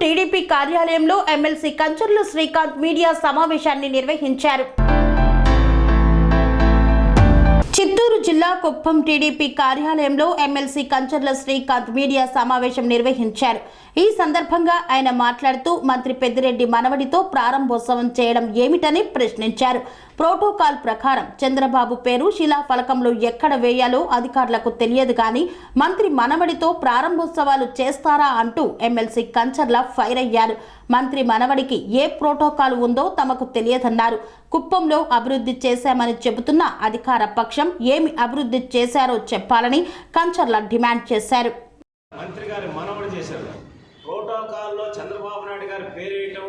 TDP కార్యాలయంలో MLC Kancharla Srikanth media సమావేశాన్ని నిర్వహించారు. చిత్తూరు జిల్లా కుప్పం టీడీపీ కార్యాలయంలో ఎమ్మెల్సీ కంచర్ల శ్రీకాంత్ మీడియా సమావేశం నిర్వహించారు. ఈ సందర్భంగా ఆయన మాట్లాడుతూ మంత్రి పెద్దిరెడ్డి మనవడితో ప్రారంభోత్సవం చేయడం ఏమిటని ప్రశ్నించారు. ప్రోటోకాల్ ప్రకారం చంద్రబాబు పేరు శిలాఫలకంలో ఎక్కడ వేయాలో అధికారులకు తెలియదు కానీ మంత్రి మనవడితో ప్రారంభోత్సవాలు చేస్తారా అంటూ ఎమ్మెల్సీ కంచర్ల ఫైర్ అయ్యారు. మంత్రి మనవడికి ఏ ప్రోటోకాల్ ఉందో తమకు తెలియదన్నారు. కుప్పంలో అభివృద్ధి చేశామని చెబుతున్న అధికార పక్షం ఏమి అభివృద్ధి చేశారో చెప్పాలని కంచర్ల డిమాండ్ చేశారు. మంత్రి గారి మనవడు చేశారు. ప్రోటోకాల్లో చంద్రబాబు నాయుడు గారి పేరు వేయటం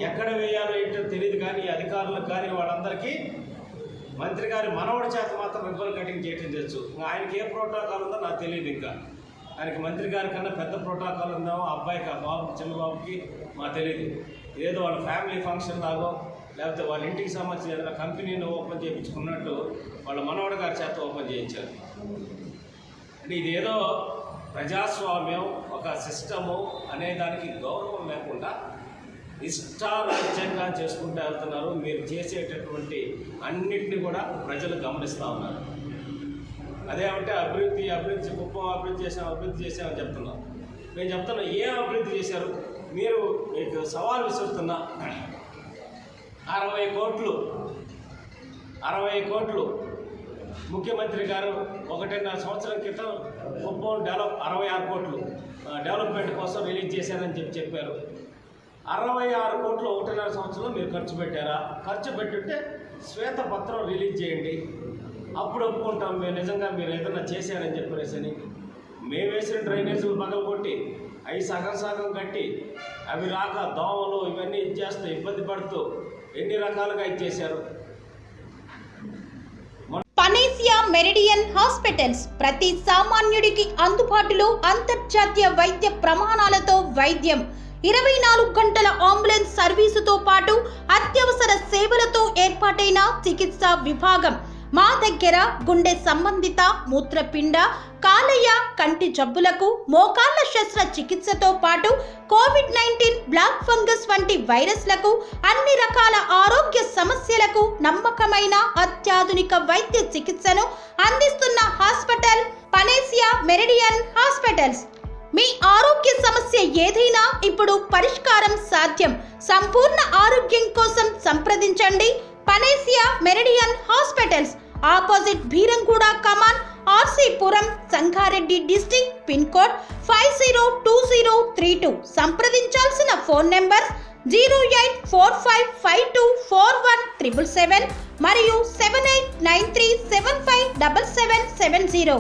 ఎక్కడ వేయాలో ఏంటో తెలియదు కానీ అధికారులకు కానీ వాళ్ళందరికీ మంత్రి గారి మనవడి చేత మాత్రం రిబ్బన్ కటింగ్ చేయటం తెలుసు. ఆయనకి ఏ ప్రోటోకాల్ ఉందో నాకు తెలియదు. ఇంకా ఆయనకి మంత్రి గారి కన్నా పెద్ద ప్రోటోకాల్ ఉందామో అబ్బాయికి ఆ బాబు చిన్నబాబుకి మాకు తెలియదు. ఏదో వాళ్ళ ఫ్యామిలీ ఫంక్షన్ లాగో లేకపోతే వాళ్ళ ఇంటికి సంబంధించిన ఏదైనా కంపెనీని ఓపెన్ చేయించుకున్నట్టు వాళ్ళ మనవడి గారి చేత ఓపెన్ చేయించారు. అంటే ఇదేదో ప్రజాస్వామ్యం ఒక సిస్టము అనే దానికి గౌరవం లేకుండా ఇష్టారాజ్యంగా చేసుకుంటూ వెళ్తున్నారు. మీరు చేసేటటువంటి అన్నింటినీ కూడా ప్రజలు గమనిస్తూ ఉన్నారు. అదేమంటే అభివృద్ధి కుప్పం అభివృద్ధి చేసామని చెప్తున్నారు. నేను చెప్తున్నా ఏం అభివృద్ధి చేశారు? మీరు మీకు సవాల్ విసురుతున్నా 60 కోట్లు ముఖ్యమంత్రి గారు 1.5 సంవత్సరం క్రితం కుప్పం 66 కోట్లు డెవలప్మెంట్ కోసం రిలీజ్ చేశారని చెప్పారు. 66 కోట్లు 1.5 సంవత్సరంలో మీరు ఖర్చు పెట్టారా? ఖర్చు పెట్టుంటే శ్వేతపత్రం రిలీజ్ చేయండి, అప్పుడు ఒప్పుకుంటాం మేము నిజంగా మీరు ఏదైనా చేశారని చెప్పేసి. మేము వేసిన డ్రైనేజీలు పగలగొట్టి అవి సగం కట్టి అవి రాక దోమలు ఇవన్నీ ఇచ్చేస్తూ ఇబ్బంది పడుతూ ఎన్ని రకాలుగా ఇచ్చేశారు. పనేసియా మెరిడియన్ హాస్పిటల్స్ ప్రతి సామాన్యుడికి అందుబాటులో అంతర్జాతీయ వైద్య ప్రమాణాలతో వైద్యం, 24 గంటల అంబులెన్స్ సర్వీసుతో పాటు అత్యవసర సేవలతో ఏర్పాటైన చికిత్సా విభాగం. మా దగ్గర గుండె సంబంధిత, మూత్రపిండ, కాలేయ, కంటి జబ్బులకు, మోకాళ్ల శస్త్ర చికిత్సతో పాటు కోవిడ్-19, బ్లాక్ ఫంగస్ వంటి వైరస్లకు, అన్ని రకాల ఆరోగ్య సమస్యలకు నమ్మకమైన అత్యాధునిక వైద్య చికిత్సను అందిస్తున్న హాస్పిటల్ పనేసియా మెరిడియన్ హాస్పిటల్స్. మీ ఆరోగ్య సమస్య ఏదైనా ఇప్పుడు పరిష్కారం సాధ్యం. సంపూర్ణ ఆరోగ్యం కోసం సంప్రదించండి Panacea Meridian Hospitals, opposite Beeramguda Kaman, RC Puram, Sangareddy district, pin code 502032. సంప్రదించాల్సిన ఫోన్ నెంబర్ 0845524177 మరియు 7893757770.